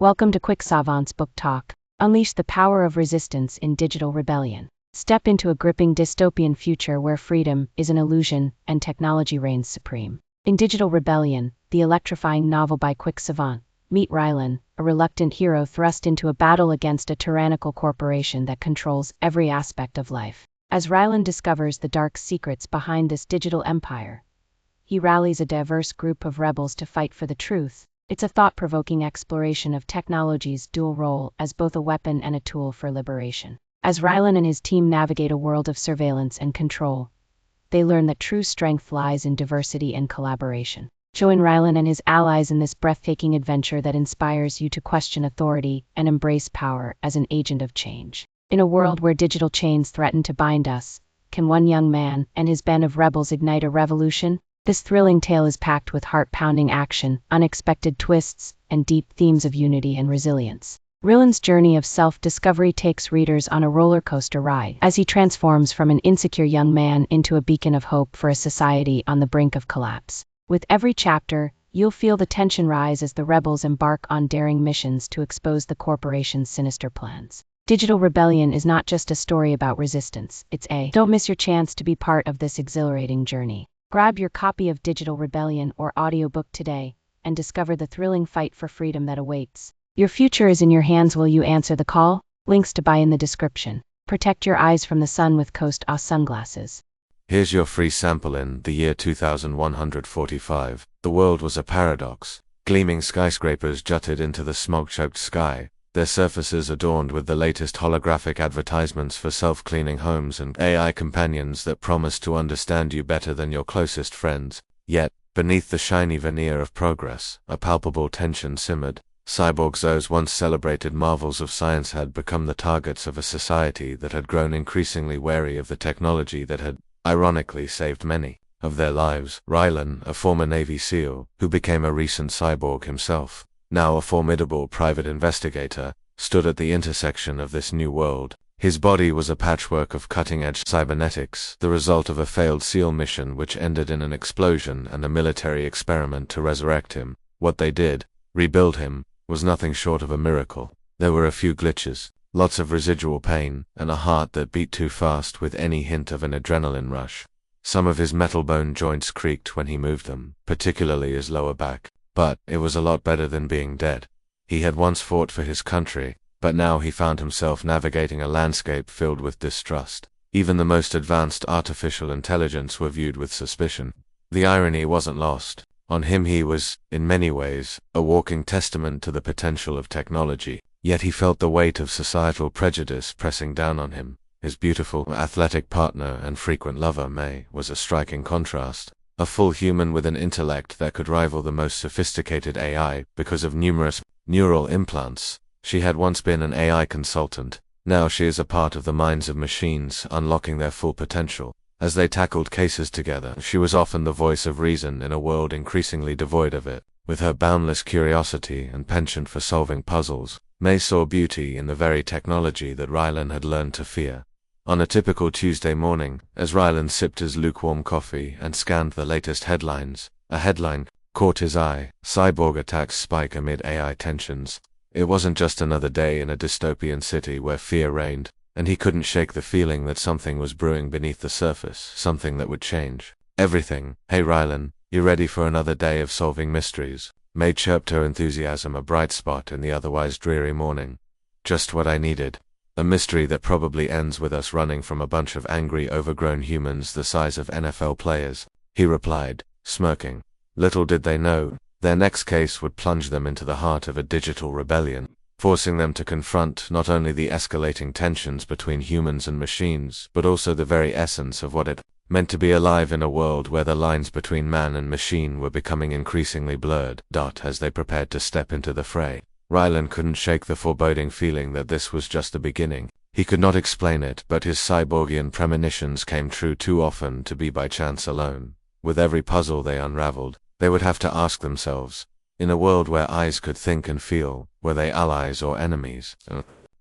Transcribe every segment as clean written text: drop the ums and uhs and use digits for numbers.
Welcome to Quick Savant's Book Talk. Unleash the power of resistance in digital rebellion. Step into a gripping dystopian future where freedom is an illusion and technology reigns supreme. In Digital Rebellion, the electrifying novel by Quick Savant, meet Rylan, a reluctant hero thrust into a battle against a tyrannical corporation that controls every aspect of life. As Rylan discovers the dark secrets behind this digital empire, he rallies a diverse group of rebels to fight for the truth. It's a thought-provoking exploration of technology's dual role as both a weapon and a tool for liberation. As Rylan and his team navigate a world of surveillance and control, they learn that true strength lies in diversity and collaboration. Join Rylan and his allies in this breathtaking adventure that inspires you to question authority and embrace power as an agent of change. In a world where digital chains threaten to bind us, can one young man and his band of rebels ignite a revolution? This thrilling tale is packed with heart-pounding action, unexpected twists, and deep themes of unity and resilience. Rylan's journey of self-discovery takes readers on a rollercoaster ride as he transforms from an insecure young man into a beacon of hope for a society on the brink of collapse. With every chapter, you'll feel the tension rise as the rebels embark on daring missions to expose the corporation's sinister plans. Digital Rebellion is not just a story about resistance, Don't miss your chance to be part of this exhilarating journey. Grab your copy of Digital Rebellion or audiobook today and discover the thrilling fight for freedom that awaits. Your future is in your hands. Will you answer the call? Links to buy in the description. Protect your eyes from the sun with COSTA sunglasses. Here's your free sample. In the year 2145, the world was a paradox. Gleaming skyscrapers jutted into the smog-choked sky, their surfaces adorned with the latest holographic advertisements for self-cleaning homes and AI companions that promised to understand you better than your closest friends. Yet, beneath the shiny veneer of progress, a palpable tension simmered. Cyborgs, those once celebrated marvels of science, had become the targets of a society that had grown increasingly wary of the technology that had, ironically, saved many of their lives. Rylan, a former Navy SEAL, who became a recent cyborg himself, now a formidable private investigator, stood at the intersection of this new world. His body was a patchwork of cutting-edge cybernetics, the result of a failed SEAL mission which ended in an explosion and a military experiment to resurrect him. What they did, rebuild him, was nothing short of a miracle. There were a few glitches, lots of residual pain, and a heart that beat too fast with any hint of an adrenaline rush. Some of his metal bone joints creaked when he moved them, particularly his lower back. But it was a lot better than being dead. He had once fought for his country, but now he found himself navigating a landscape filled with distrust. Even the most advanced artificial intelligence were viewed with suspicion. The irony wasn't lost on him. He was, in many ways, a walking testament to the potential of technology. Yet he felt the weight of societal prejudice pressing down on him. His beautiful, athletic partner and frequent lover, May, was a striking contrast. A full human with an intellect that could rival the most sophisticated AI because of numerous neural implants. She had once been an AI consultant. Now she is a part of the minds of machines, unlocking their full potential. As they tackled cases together, she was often the voice of reason in a world increasingly devoid of it. With her boundless curiosity and penchant for solving puzzles, May saw beauty in the very technology that Rylan had learned to fear. On a typical Tuesday morning, as Rylan sipped his lukewarm coffee and scanned the latest headlines, a headline caught his eye: Cyborg attacks spike amid AI tensions. It wasn't just another day in a dystopian city where fear reigned, and he couldn't shake the feeling that something was brewing beneath the surface, something that would change everything. Hey Rylan, you ready for another day of solving mysteries? May chirped, her enthusiasm a bright spot in the otherwise dreary morning. Just what I needed. A mystery that probably ends with us running from a bunch of angry, overgrown humans the size of NFL players, he replied, smirking. Little did they know, their next case would plunge them into the heart of a digital rebellion, forcing them to confront not only the escalating tensions between humans and machines, but also the very essence of what it meant to be alive in a world where the lines between man and machine were becoming increasingly blurred. As they prepared to step into the fray, Rylan couldn't shake the foreboding feeling that this was just the beginning. He could not explain it, but his cyborgian premonitions came true too often to be by chance alone. With every puzzle they unraveled, they would have to ask themselves, in a world where eyes could think and feel, were they allies or enemies?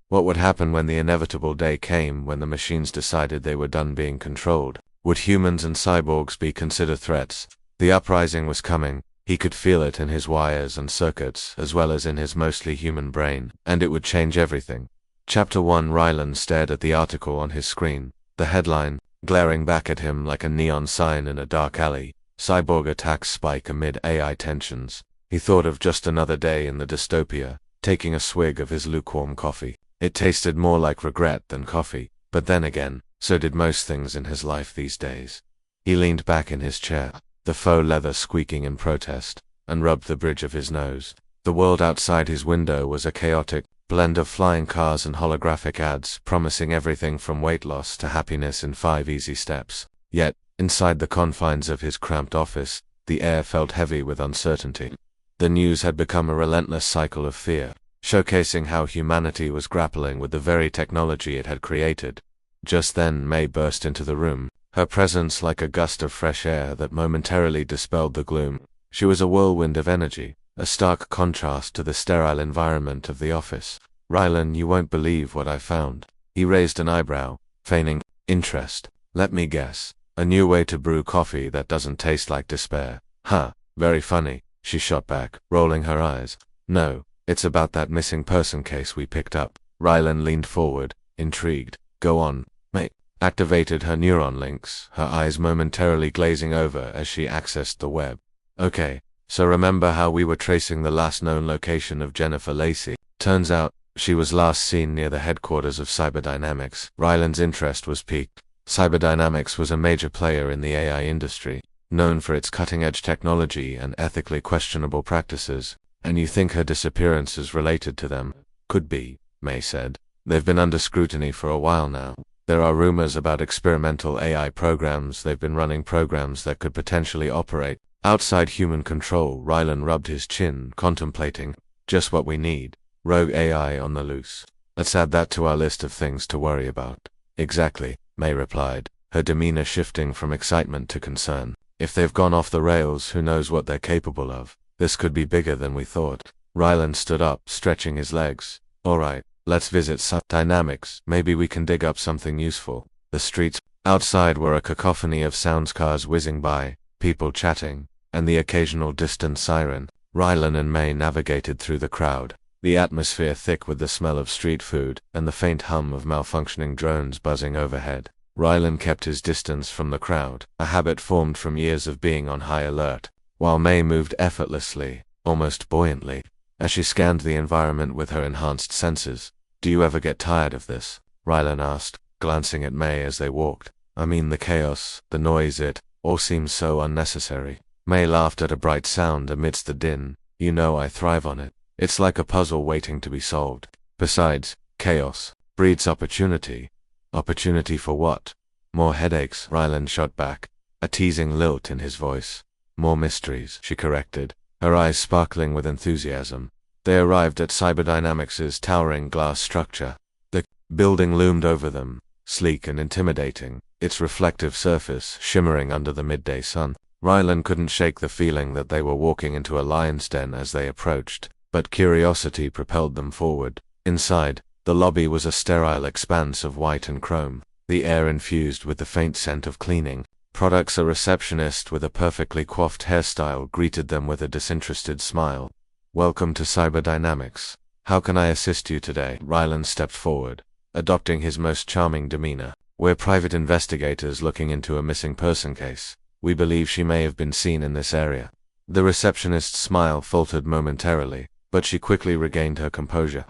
What would happen when the inevitable day came when the machines decided they were done being controlled? Would humans and cyborgs be considered threats? The uprising was coming. He could feel it in his wires and circuits, as well as in his mostly human brain, and it would change everything. Chapter 1. Rylan stared at the article on his screen. The headline, glaring back at him like a neon sign in a dark alley: Cyborg attacks spike amid AI tensions. He thought of just another day in the dystopia, taking a swig of his lukewarm coffee. It tasted more like regret than coffee, but then again, so did most things in his life these days. He leaned back in his chair, the faux leather squeaking in protest, and rubbed the bridge of his nose. The world outside his window was a chaotic blend of flying cars and holographic ads promising everything from weight loss to happiness in 5 easy steps. Yet, inside the confines of his cramped office, the air felt heavy with uncertainty. The news had become a relentless cycle of fear, showcasing how humanity was grappling with the very technology it had created. Just then May burst into the room, her presence like a gust of fresh air that momentarily dispelled the gloom. She was a whirlwind of energy, a stark contrast to the sterile environment of the office. "Rylan, you won't believe what I found." He raised an eyebrow, feigning interest. "Let me guess. A new way to brew coffee that doesn't taste like despair." "Huh, very funny," she shot back, rolling her eyes. "No, it's about that missing person case we picked up." Rylan leaned forward, intrigued. "Go on." May activated her neuron links, her eyes momentarily glazing over as she accessed the web. "Okay, so remember how we were tracing the last known location of Jennifer Lacey? Turns out, she was last seen near the headquarters of Cyberdynamics." Rylan's interest was piqued. Cyberdynamics was a major player in the AI industry, known for its cutting-edge technology and ethically questionable practices. "And you think her disappearance is related to them?" "Could be," May said. "They've been under scrutiny for a while now. There are rumors about experimental AI programs. They've been running programs that could potentially operate outside human control." Rylan rubbed his chin, contemplating. "Just what we need. Rogue AI on the loose. Let's add that to our list of things to worry about." "Exactly," May replied, her demeanor shifting from excitement to concern. "If they've gone off the rails, who knows what they're capable of? This could be bigger than we thought." Rylan stood up, stretching his legs. "All right, let's visit Dynamics. Maybe we can dig up something useful." The streets outside were a cacophony of sounds, cars whizzing by, people chatting, and the occasional distant siren. Rylan and May navigated through the crowd, the atmosphere thick with the smell of street food and the faint hum of malfunctioning drones buzzing overhead. Rylan kept his distance from the crowd, a habit formed from years of being on high alert, while May moved effortlessly, almost buoyantly, as she scanned the environment with her enhanced senses. "Do you ever get tired of this?" Rylan asked, glancing at May as they walked. "I mean the chaos, the noise, it all seems so unnecessary." May laughed at a bright sound amidst the din. "You know I thrive on it. It's like a puzzle waiting to be solved. Besides, chaos breeds opportunity." "Opportunity for what?" "More headaches," Rylan shot back, a teasing lilt in his voice. "More mysteries," she corrected, her eyes sparkling with enthusiasm. They arrived at Cyberdynamics' towering glass structure. The building loomed over them, sleek and intimidating, its reflective surface shimmering under the midday sun. Rylan couldn't shake the feeling that they were walking into a lion's den as they approached, but curiosity propelled them forward. Inside, the lobby was a sterile expanse of white and chrome, the air infused with the faint scent of cleaning products. A receptionist with a perfectly coiffed hairstyle greeted them with a disinterested smile. "Welcome to Cyberdynamics. How can I assist you today?" Rylan stepped forward, adopting his most charming demeanor. "We're private investigators looking into a missing person case. We believe she may have been seen in this area." The receptionist's smile faltered momentarily, but she quickly regained her composure.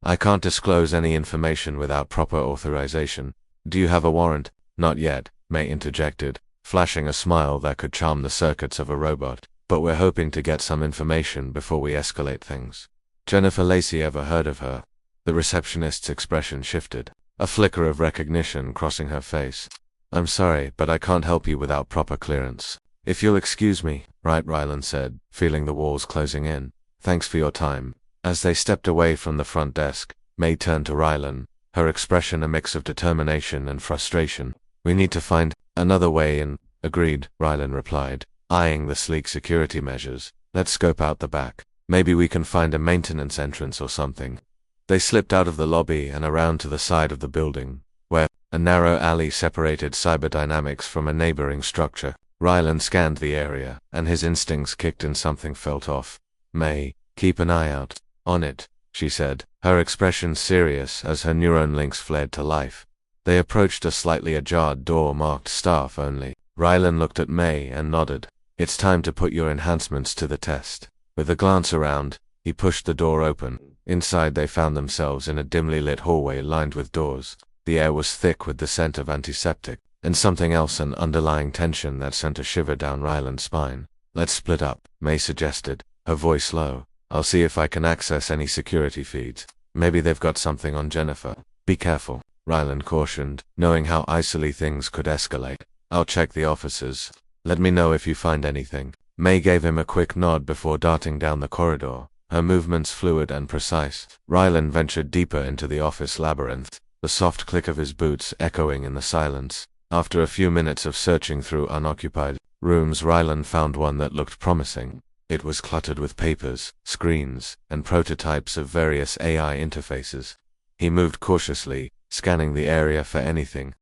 "I can't disclose any information without proper authorization. Do you have a warrant?" "Not yet," May interjected, flashing a smile that could charm the circuits of a robot. "But we're hoping to get some information before we escalate things." "Jennifer Lacey, ever heard of her?" The receptionist's expression shifted, a flicker of recognition crossing her face. "I'm sorry, but I can't help you without proper clearance." "If you'll excuse me," Rylan said, feeling the walls closing in. "Thanks for your time." As they stepped away from the front desk, May turned to Rylan, her expression a mix of determination and frustration. "We need to find another way in." "Agreed," Rylan replied, eyeing the sleek security measures. "Let's scope out the back. Maybe we can find a maintenance entrance or something." They slipped out of the lobby and around to the side of the building, where a narrow alley separated Cyberdynamics from a neighboring structure. Rylan scanned the area, and his instincts kicked in. Something felt off. "May, keep an eye out. On it," she said, her expression serious as her neuron links flared to life. They approached a slightly ajar door marked staff only. Rylan looked at May and nodded. "It's time to put your enhancements to the test." With a glance around, he pushed the door open. Inside they found themselves in a dimly lit hallway lined with doors. The air was thick with the scent of antiseptic, and something else, an underlying tension that sent a shiver down Rylan's spine. "Let's split up," May suggested, her voice low. "I'll see if I can access any security feeds. Maybe they've got something on Jennifer." "Be careful," Rylan cautioned, knowing how easily things could escalate. "I'll check the officers. Let me know if you find anything." May gave him a quick nod before darting down the corridor, her movements fluid and precise. Rylan ventured deeper into the office labyrinth, the soft click of his boots echoing in the silence. After a few minutes of searching through unoccupied rooms, Rylan found one that looked promising. It was cluttered with papers, screens, and prototypes of various AI interfaces. He moved cautiously, scanning the area for anything,